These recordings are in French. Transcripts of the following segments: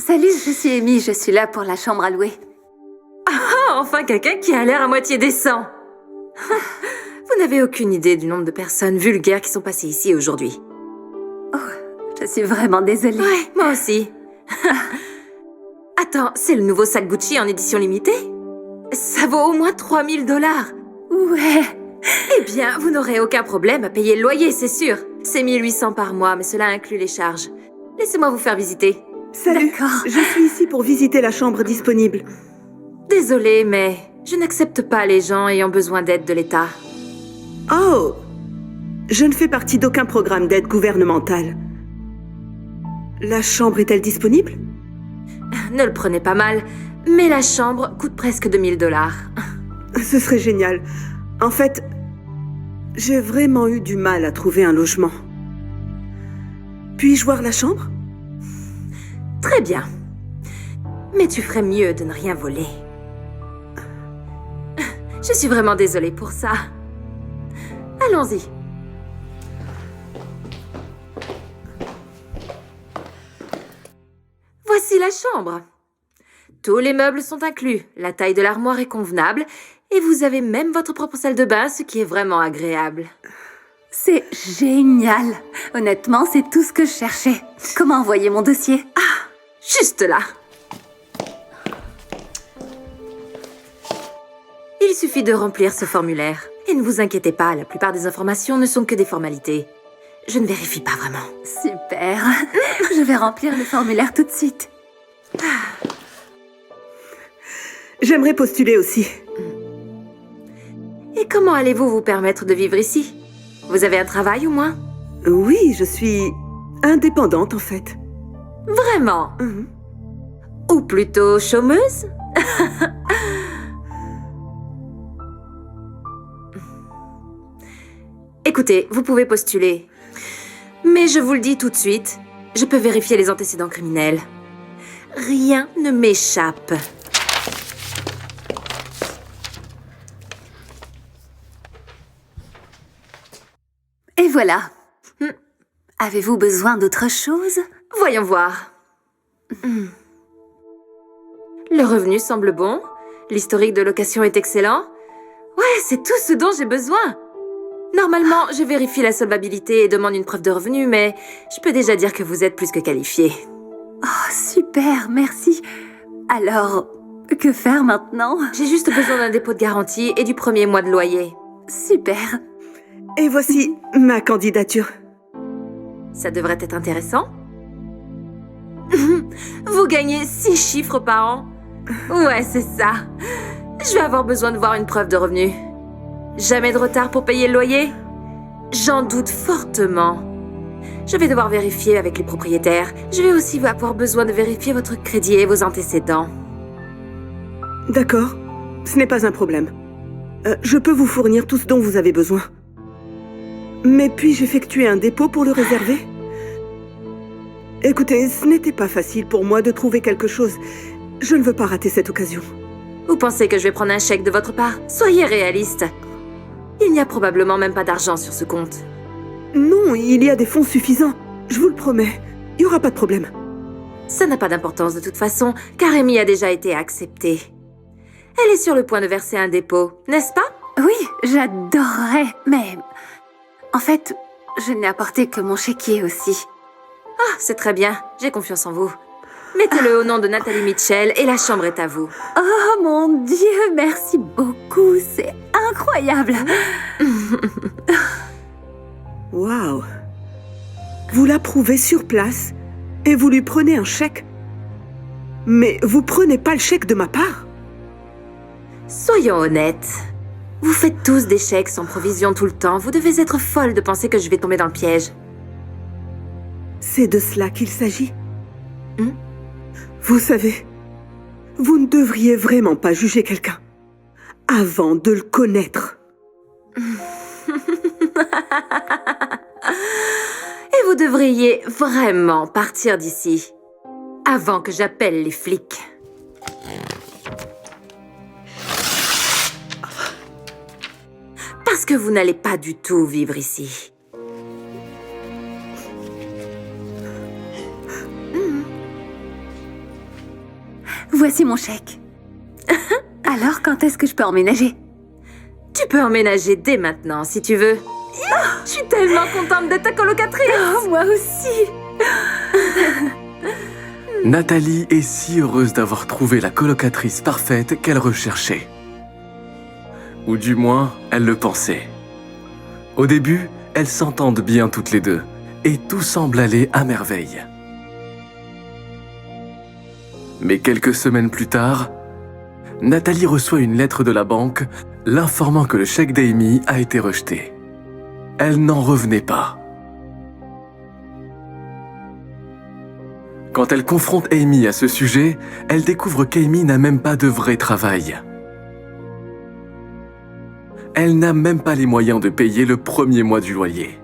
Salut, je suis Amy, je suis là pour la chambre à louer. Ah, enfin quelqu'un qui a l'air à moitié décent. Vous n'avez aucune idée du nombre de personnes vulgaires qui sont passées ici aujourd'hui. Je suis vraiment désolée. Ouais, moi aussi. Attends, c'est le nouveau sac Gucci en édition limitée? Ça vaut au moins 3000 $. Ouais. Eh bien, vous n'aurez aucun problème à payer le loyer, c'est sûr. C'est 1800 par mois, mais cela inclut les charges. Laissez-moi vous faire visiter. Salut, D'accord. je suis ici pour visiter la chambre disponible. Désolée, mais je n'accepte pas les gens ayant besoin d'aide de l'État. Oh! Je ne fais partie d'aucun programme d'aide gouvernementale. La chambre est-elle disponible? Ne le prenez pas mal, mais la chambre coûte presque 2000 $. Ce serait génial. En fait, j'ai vraiment eu du mal à trouver un logement. Puis-je voir la chambre? Très bien. Mais tu ferais mieux de ne rien voler. Je suis vraiment désolée pour ça. Allons-y. Voici la chambre. Tous les meubles sont inclus, la taille de l'armoire est convenable, et vous avez même votre propre salle de bain, ce qui est vraiment agréable. C'est génial. Honnêtement, c'est tout ce que je cherchais. Comment envoyer mon dossier? Juste là. Il suffit de remplir ce formulaire. Et ne vous inquiétez pas, la plupart des informations ne sont que des formalités. Je ne vérifie pas vraiment. Super. Je vais remplir le formulaire tout de suite. J'aimerais postuler aussi. Et comment allez-vous vous permettre de vivre ici? Vous avez un travail au moins? Oui, je suis indépendante en fait. Vraiment? Mhm. Ou plutôt chômeuse? Écoutez, vous pouvez postuler. Mais je vous le dis tout de suite, je peux vérifier les antécédents criminels. Rien ne m'échappe. Et voilà. Avez-vous besoin d'autre chose? Voyons voir. Le revenu semble bon. L'historique de location est excellent. Ouais, c'est tout ce dont j'ai besoin. Normalement, je vérifie la solvabilité et demande une preuve de revenu, mais je peux déjà dire que vous êtes plus que qualifié. Oh, super, merci. Alors, que faire maintenant? J'ai juste besoin d'un dépôt de garantie et du premier mois de loyer. Super. Et voici ma candidature. Ça devrait être intéressant. Vous gagnez 6 chiffres par an. Ouais, c'est ça. Je vais avoir besoin de voir une preuve de revenu. Jamais de retard pour payer le loyer? J'en doute fortement. Je vais devoir vérifier avec les propriétaires. Je vais aussi avoir besoin de vérifier votre crédit et vos antécédents. D'accord, ce n'est pas un problème. Je peux vous fournir tout ce dont vous avez besoin. Mais puis-je effectuer un dépôt pour le réserver? Écoutez, ce n'était pas facile pour moi de trouver quelque chose. Je ne veux pas rater cette occasion. Vous pensez que je vais prendre un chèque de votre part? Soyez réaliste. Il n'y a probablement même pas d'argent sur ce compte. Non, il y a des fonds suffisants. Je vous le promets. Il n'y aura pas de problème. Ça n'a pas d'importance de toute façon, car Amy a déjà été acceptée. Elle est sur le point de verser un dépôt, n'est-ce pas? Oui, j'adorerais, mais... En fait, je n'ai apporté que mon chéquier aussi. Ah, c'est très bien, j'ai confiance en vous. Mettez-le au nom de Nathalie Mitchell et la chambre est à vous. Oh mon Dieu, merci beaucoup, c'est incroyable. Waouh! Vous l'approuvez sur place et vous lui prenez un chèque? Mais vous prenez pas le chèque de ma part? Soyons honnêtes. Vous faites tous des chèques sans provision tout le temps. Vous devez être folle de penser que je vais tomber dans le piège. C'est de cela qu'il s'agit. Vous savez, vous ne devriez vraiment pas juger quelqu'un avant de le connaître. Et vous devriez vraiment partir d'ici avant que j'appelle les flics. Parce que vous n'allez pas du tout vivre ici. Voici mon chèque. Alors, quand est-ce que je peux emménager? Tu peux emménager dès maintenant, si tu veux. Je suis tellement contente d'être ta colocatrice. Oh, moi aussi. Nathalie est si heureuse d'avoir trouvé la colocatrice parfaite qu'elle recherchait. Ou du moins, elle le pensait. Au début, elles s'entendent bien toutes les deux, et tout semble aller à merveille. Mais quelques semaines plus tard, Nathalie reçoit une lettre de la banque l'informant que le chèque d'Amy a été rejeté. Elle n'en revenait pas. Quand elle confronte Amy à ce sujet, elle découvre qu'Amy n'a même pas de vrai travail. Elle n'a même pas les moyens de payer le premier mois du loyer.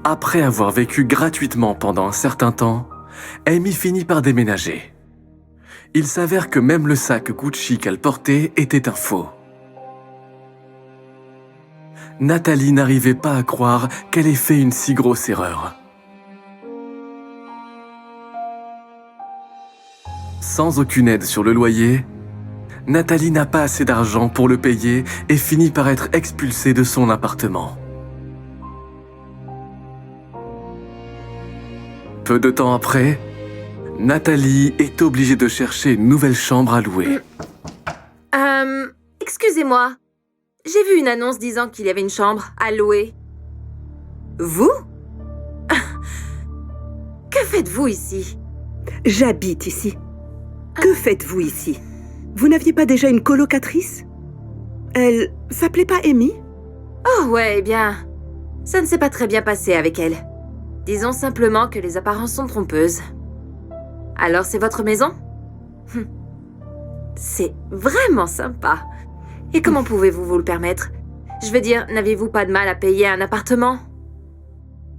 Après avoir vécu gratuitement pendant un certain temps, Amy finit par déménager. Il s'avère que même le sac Gucci qu'elle portait était un faux. Nathalie n'arrivait pas à croire qu'elle ait fait une si grosse erreur. Sans aucune aide sur le loyer, Nathalie n'a pas assez d'argent pour le payer et finit par être expulsée de son appartement. Peu de temps après, Nathalie est obligée de chercher une nouvelle chambre à louer. Excusez-moi. J'ai vu une annonce disant qu'il y avait une chambre à louer. Vous? Que faites-vous ici? J'habite ici. Que faites-vous ici? Vous n'aviez pas déjà une colocatrice? Elle s'appelait pas Amy? Oh ouais, eh bien, ça ne s'est pas très bien passé avec elle. Disons simplement que les apparences sont trompeuses. Alors c'est votre maison? C'est vraiment sympa. Et comment pouvez-vous vous le permettre? Je veux dire, n'aviez-vous pas de mal à payer un appartement?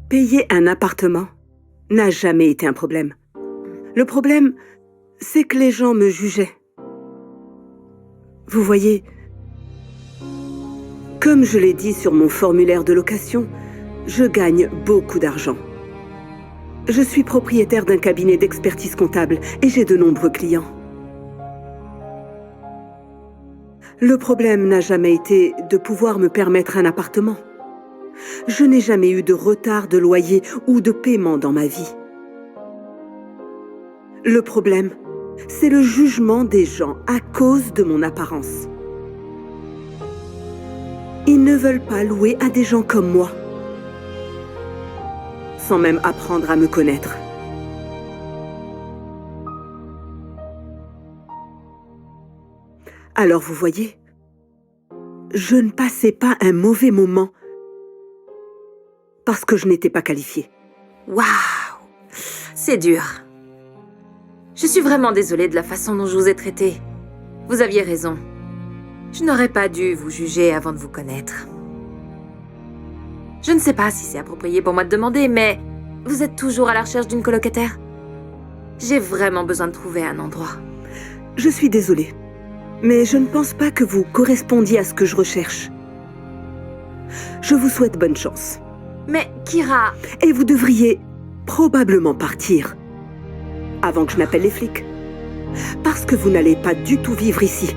Payer un appartement n'a jamais été un problème. Le problème, c'est que les gens me jugeaient. Vous voyez, comme je l'ai dit sur mon formulaire de location, je gagne beaucoup d'argent. Je suis propriétaire d'un cabinet d'expertise comptable et j'ai de nombreux clients. Le problème n'a jamais été de pouvoir me permettre un appartement. Je n'ai jamais eu de retard de loyer ou de paiement dans ma vie. Le problème, c'est le jugement des gens à cause de mon apparence. Ils ne veulent pas louer à des gens comme moi, sans même apprendre à me connaître. Alors vous voyez, je ne passais pas un mauvais moment parce que je n'étais pas qualifiée. Waouh! C'est dur. Je suis vraiment désolée de la façon dont je vous ai traité. Vous aviez raison. Je n'aurais pas dû vous juger avant de vous connaître. Je ne sais pas si c'est approprié pour moi de demander, mais vous êtes toujours à la recherche d'une colocataire? J'ai vraiment besoin de trouver un endroit. Je suis désolée, mais je ne pense pas que vous correspondiez à ce que je recherche. Je vous souhaite bonne chance. Mais Kira... Et vous devriez probablement partir avant que je n'appelle les flics. Parce que vous n'allez pas du tout vivre ici.